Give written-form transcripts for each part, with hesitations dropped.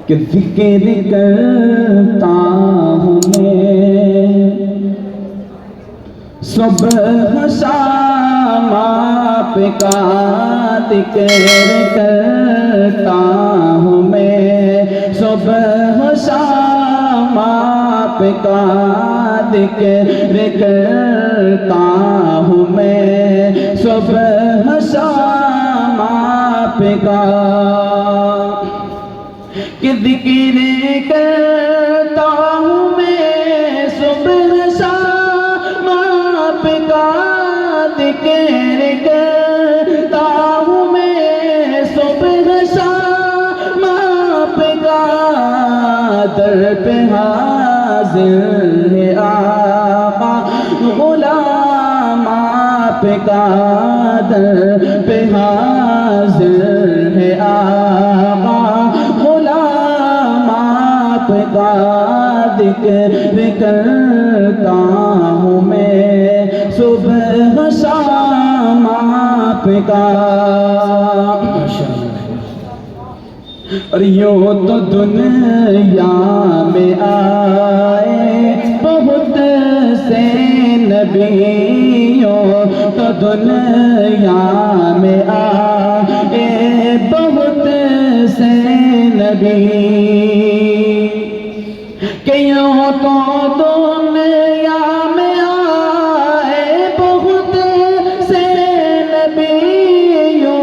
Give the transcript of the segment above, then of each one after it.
کہ ذکر کرتا ہوں میں صبح شام آپ کا ذکر کرتا ہوں میں صبح شام آپ کا ذکر کرتا ہوں میں صبح شام آپ کا کہ ذکر کرتا ہوں میں صبح شام آپ کا ذکر کرتا ہوں میں صبح شام آپ کا در پہ حاضر ہے آقا غلام آپ کا در پہ حاضر ہے آقا غلام آپ کا ذکر کرتا ہوں میں صبح شام آپ کا اور یوں تو دنیا میں آئے بہت سے نبیوں تو دنیا میں آئے بہت سے نبی کہ یوں تو دنیا میں آئے بہت سے نبیوں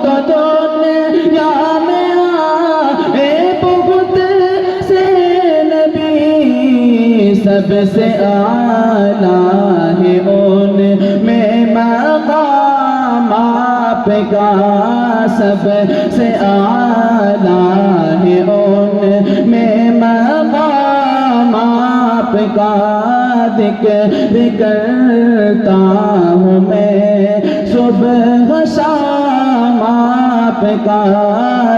تو دنیا میں آئے بہت سے نبی سب سے اعلیٰ ہے ان میں مقام آپ کا سب سے اعلیٰ ہے ان میں مقام آپ کا ذکر کرتا ہوں میں صبح شام آپ کا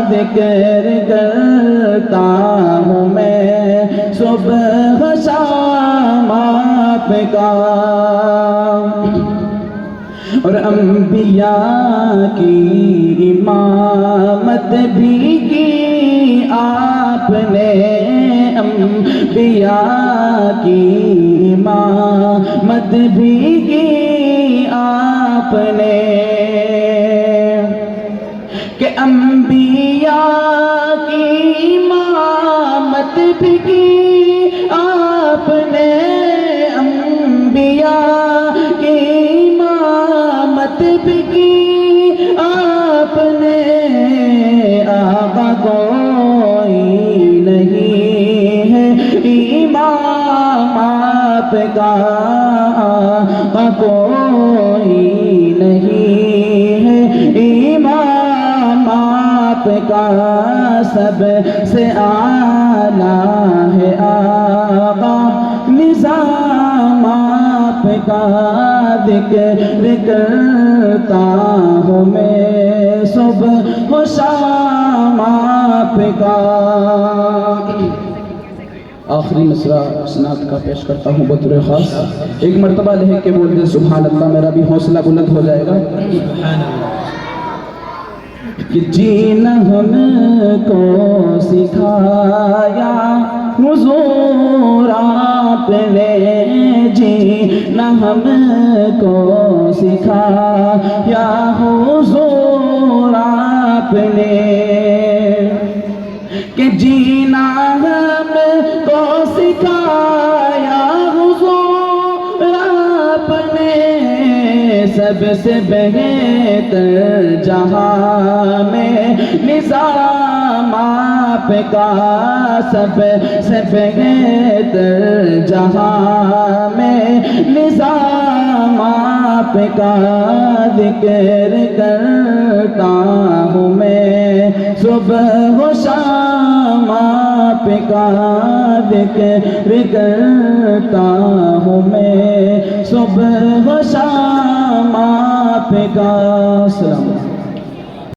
ذکر کرتا ہوں میں صبح شام آپ کا اور انبیاء کی امامت بھی کی آپ نے انبیاء کی امامت بھی کی آپ نے کہ انبیاء کی امامت بھی کی آپ نے انبیاء کی امامت بھی کی آپ نے آقا کوئی نہیں ہے امام آپ کا آقا کوئی نہیں ہے امام آپ کا سب سے اعلیٰ ہے آقا نظام آپ کا ذکر کرتا ہوں میں صبح و شام آپ کا آخری مصرع اسناد کا پیش کرتا ہوں بطور خاص ایک مرتبہ لہہ کے بول دے سبحان اللہ میرا بھی حوصلہ بلند ہو جائے گا کہ جینا ہم کو سکھایا حضور آپ نے جینا ہم کو سکھایا حضور آپ نے کہ جینا ہم کو سکھایا حضور آپ نے سب سے بہتر جہاں میں نظام آپ کا سب سے بہتر جہاں میں نظام آپ کا ذکر کرتا ہوں میں صبح و شام آپ کا ذکر کرتا ہوں میں صبح و شام آپ کا سلام